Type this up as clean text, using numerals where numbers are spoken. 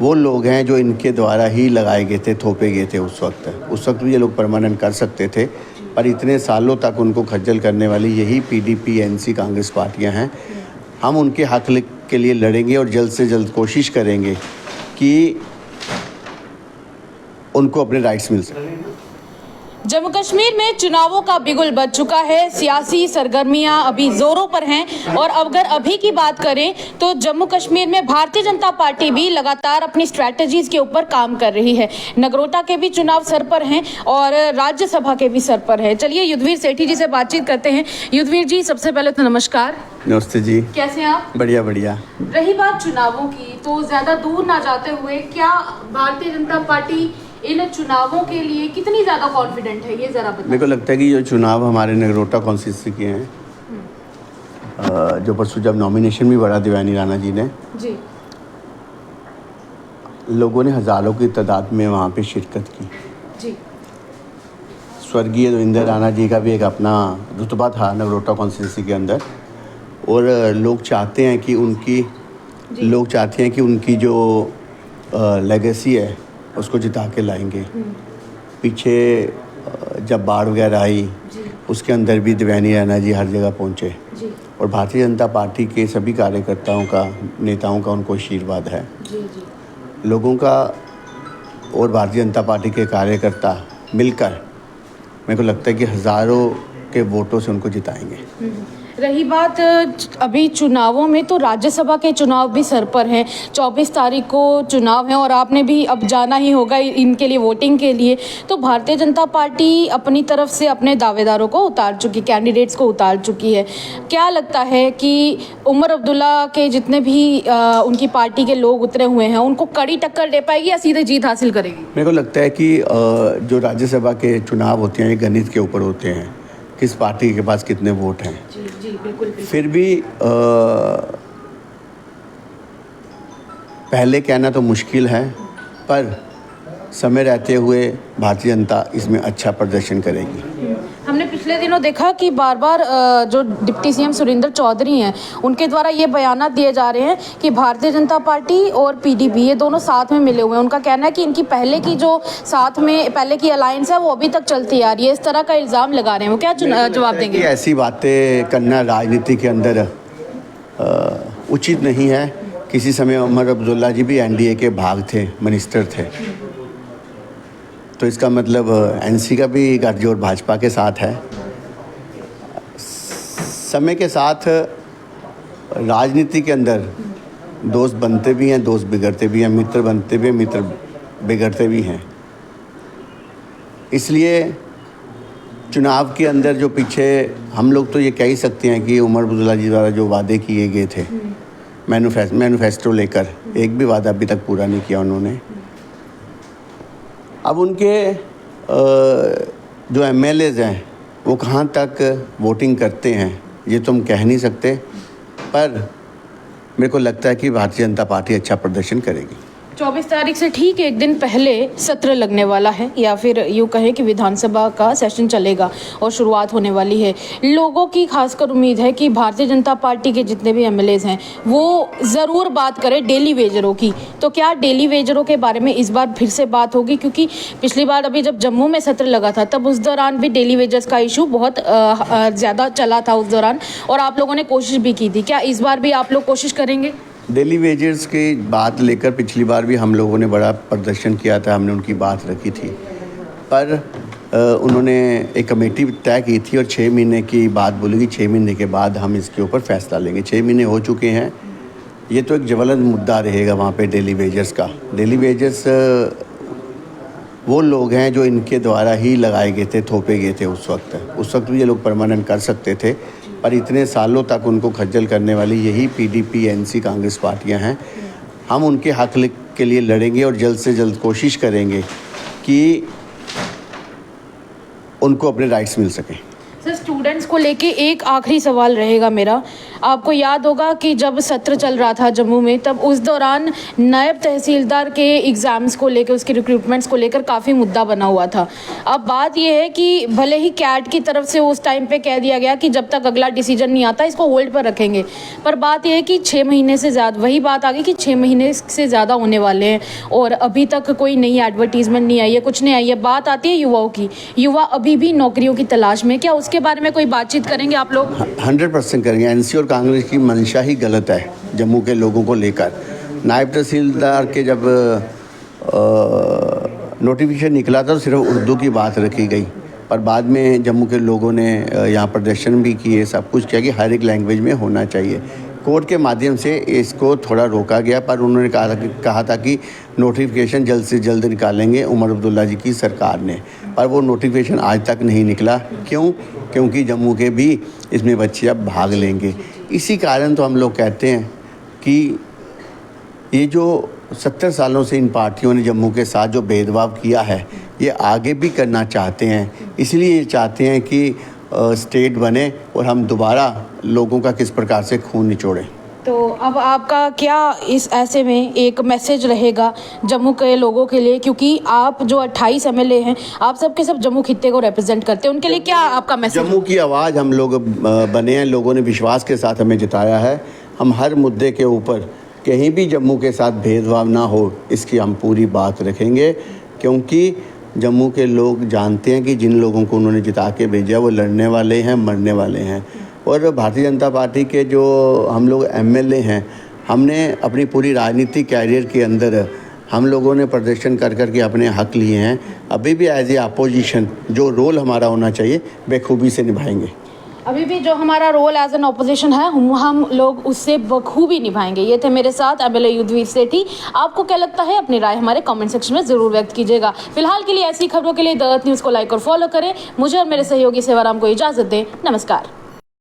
वो लोग हैं जो इनके द्वारा ही लगाए गए थे, थोपे गए थे उस वक्त भी ये लोग परमानेंट कर सकते थे, पर इतने सालों तक उनको खज्जल करने वाली यही पीडीपी, एनसी, कांग्रेस पार्टियां हैं। हम उनके हक के लिए लड़ेंगे और जल्द से जल्द कोशिश करेंगे कि उनको अपने राइट्स मिल सकें। जम्मू कश्मीर में चुनावों का बिगुल बज चुका है, सियासी सरगर्मियां अभी जोरों पर हैं और अगर अभी की बात करें तो जम्मू कश्मीर में भारतीय जनता पार्टी भी लगातार अपनी स्ट्रैटेजीज के ऊपर काम कर रही है। नगरोटा के भी चुनाव सर पर हैं और राज्यसभा के भी सर पर है। चलिए युद्धवीर सेठी जी से बातचीत करते हैं। युद्धवीर जी, सबसे पहले तो नमस्कार। नमस्ते जी। कैसे हैं आप? बढ़िया बढ़िया। रही बात चुनावों की, तो ज्यादा दूर ना जाते हुए क्या भारतीय जनता पार्टी इन चुनावों के लिए कितनी ज़्यादा कॉन्फिडेंट है, ये ज़रा बताएं। मेरे को लगता है कि जो चुनाव हमारे नगरोटा कॉन्स्टिट्यूंसी के हैं, जो परसों जब नॉमिनेशन भी बढ़ा देवयानी राणा जी ने जी, लोगों ने हज़ारों की तादाद में वहाँ पे शिरकत की जी। स्वर्गीय देवेंद्र राणा जी का भी एक अपना रुतबा था नगरोटा कॉन्स्टिट्यूंसी के अंदर, और लोग चाहते हैं कि उनकी जो लेगेसी है उसको जिता के लाएंगे। पीछे जब बाढ़ वगैरह आई उसके अंदर भी देवयानी राणा जी हर जगह पहुँचे और भारतीय जनता पार्टी के सभी कार्यकर्ताओं का, नेताओं का उनको आशीर्वाद है लोगों का, और भारतीय जनता पार्टी के कार्यकर्ता मिलकर मेरे को लगता है कि हज़ारों के वोटों से उनको जिताएंगे। रही बात अभी चुनावों में, तो राज्यसभा के चुनाव भी सर पर हैं। 24 तारीख को चुनाव है और आपने भी अब जाना ही होगा इनके लिए, वोटिंग के लिए। तो भारतीय जनता पार्टी अपनी तरफ से अपने दावेदारों को उतार चुकी, कैंडिडेट्स को उतार चुकी है। क्या लगता है कि उमर अब्दुल्ला के जितने भी उनकी पार्टी के लोग उतरे हुए हैं उनको कड़ी टक्कर दे पाएगी या सीधे जीत हासिल करेगी? मेरे को लगता है कि जो राज्यसभा के चुनाव होते हैं ये गणित के ऊपर होते हैं, किस पार्टी के पास कितने वोट हैं। जी, बिल्कुल। फिर भी पहले कहना तो मुश्किल है, पर समय रहते हुए भारतीय जनता इसमें अच्छा प्रदर्शन करेगी। हमने पिछले दिनों देखा कि बार बार जो डिप्टी सीएम सुरेंद्र चौधरी हैं उनके द्वारा ये बयानात दिए जा रहे हैं कि भारतीय जनता पार्टी और पीडीपी ये दोनों साथ में मिले हुए हैं। उनका कहना है कि इनकी पहले की अलायंस है वो अभी तक चलती आ रही है। इस तरह का इल्ज़ाम लगा रहे हैं, वो क्या जवाब देंगे? ऐसी बातें करना राजनीति के अंदर उचित नहीं है। किसी समय उमर अब्दुल्ला जी भी एनडीए के भाग थे, मिनिस्टर थे, तो इसका मतलब एनसी का भी गठजोड़ भाजपा के साथ है। समय के साथ राजनीति के अंदर दोस्त बनते भी हैं, दोस्त बिगड़ते भी हैं, मित्र बनते भी हैं, मित्र बिगड़ते भी हैं। इसलिए चुनाव के अंदर जो पीछे हम लोग तो ये कह ही सकते हैं कि उमर अब्दुल्ला जी द्वारा जो वादे किए गए थे मैनिफेस्टो लेकर, एक भी वादा अभी तक पूरा नहीं किया उन्होंने। अब उनके जो एमएलएज हैं वो कहाँ तक वोटिंग करते हैं ये तो हम कह नहीं सकते, पर मेरे को लगता है कि भारतीय जनता पार्टी अच्छा प्रदर्शन करेगी। 24 तारीख से ठीक एक दिन पहले सत्र लगने वाला है, या फिर यूँ कहें कि विधानसभा का सेशन चलेगा और शुरुआत होने वाली है। लोगों की खासकर उम्मीद है कि भारतीय जनता पार्टी के जितने भी एमएलएज हैं वो ज़रूर बात करें डेली वेजरों की। तो क्या डेली वेजरों के बारे में इस बार फिर से बात होगी? क्योंकि पिछली बार अभी जब जम्मू में सत्र लगा था तब उस दौरान भी डेली वेजर्स का इशू बहुत ज़्यादा चला था उस दौरान, और आप लोगों ने कोशिश भी की थी। क्या इस बार भी आप लोग कोशिश करेंगे? डेली वेजेस की बात लेकर पिछली बार भी हम लोगों ने बड़ा प्रदर्शन किया था, हमने उनकी बात रखी थी, पर उन्होंने एक कमेटी तय की थी और 6 महीने की बात बोली कि 6 महीने के बाद हम इसके ऊपर फैसला लेंगे। 6 महीने हो चुके हैं, ये तो एक ज्वलंत मुद्दा रहेगा वहाँ पे डेली वेजर्स का। डेली वेजर्स वो लोग हैं जो इनके द्वारा ही लगाए गए थे, थोपे गए थे उस वक्त भी ये लोग परमानेंट कर सकते थे, पर इतने सालों तक उनको खज्जल करने वाली यही पीडीपी, एनसी, कांग्रेस पार्टियां हैं। हम उनके हक के लिए लड़ेंगे और जल्द से जल्द कोशिश करेंगे कि उनको अपने राइट्स मिल सकें। सर, स्टूडेंट्स को लेके एक आखिरी सवाल रहेगा मेरा। आपको याद होगा कि जब सत्र चल रहा था जम्मू में, तब उस दौरान नायब तहसीलदार के एग्ज़ाम्स को लेकर, उसके रिक्रूटमेंट्स को लेकर काफ़ी मुद्दा बना हुआ था। अब बात यह है कि भले ही कैट की तरफ से उस टाइम पे कह दिया गया कि जब तक अगला डिसीजन नहीं आता इसको होल्ड पर रखेंगे, पर बात यह है कि 6 महीने से ज़्यादा, वही बात आ गई कि 6 महीने से ज़्यादा होने वाले हैं और अभी तक कोई नई एडवर्टीजमेंट नहीं आई है, कुछ नहीं आई है। बात आती है युवाओं की, युवा अभी भी नौकरियों की तलाश में, क्या उसके बारे में कोई बातचीत करेंगे आप लोग? 100% करेंगे। एनसी और कांग्रेस की मंशा ही गलत है जम्मू के लोगों को लेकर। नायब तहसीलदार के जब नोटिफिकेशन निकला था तो सिर्फ उर्दू की बात रखी गई, पर बाद में जम्मू के लोगों ने यहाँ प्रदर्शन भी किए, सब कुछ किया कि हर एक लैंग्वेज में होना चाहिए। कोर्ट के माध्यम से इसको थोड़ा रोका गया, पर उन्होंने कहा था कि नोटिफिकेशन जल्द से जल्द निकालेंगे उमर अब्दुल्ला जी की सरकार ने, पर वो नोटिफिकेशन आज तक नहीं निकला। क्यों? क्योंकि जम्मू के भी इसमें बच्चे अब भाग लेंगे। इसी कारण तो हम लोग कहते हैं कि ये जो 70 सालों से इन पार्टियों ने जम्मू के साथ जो भेदभाव किया है, ये आगे भी करना चाहते हैं। इसलिए ये चाहते हैं कि स्टेट बने और हम दोबारा लोगों का किस प्रकार से खून निचोड़ें। तो अब आपका क्या इस ऐसे में एक मैसेज रहेगा जम्मू के लोगों के लिए, क्योंकि आप जो 28 एमएलए हैं, आप सब के सब जम्मू खित्ते को रिप्रेजेंट करते हैं, उनके लिए क्या आपका मैसेज? जम्मू की आवाज़ हम लोग बने हैं, लोगों ने विश्वास के साथ हमें जिताया है। हम हर मुद्दे के ऊपर कहीं भी जम्मू के साथ भेदभाव ना हो, इसकी हम पूरी बात रखेंगे, क्योंकि जम्मू के लोग जानते हैं कि जिन लोगों को उन्होंने जिता के भेजा वो लड़ने वाले हैं, मरने वाले हैं। और भारतीय जनता पार्टी के जो हम लोग एमएलए हैं, हमने अपनी पूरी राजनीतिक कैरियर के अंदर हम लोगों ने प्रदर्शन कर कर के अपने हक लिए हैं। अभी भी एज ए अपोजिशन जो रोल हमारा होना चाहिए बेखूबी से निभाएंगे। अभी भी जो हमारा रोल एज एन ऑपोजिशन है हम लोग उससे बखूबी निभाएंगे। ये थे मेरे साथ एमएलए युद्धवीर सेठी। आपको क्या लगता है? अपनी राय हमारे कमेंट सेक्शन में जरूर व्यक्त कीजिएगा। फिलहाल के लिए ऐसी खबरों के लिए द अर्थ न्यूज़ को लाइक और फॉलो करें। मुझे और मेरे सहयोगी सेवाराम को इजाजत दें। नमस्कार।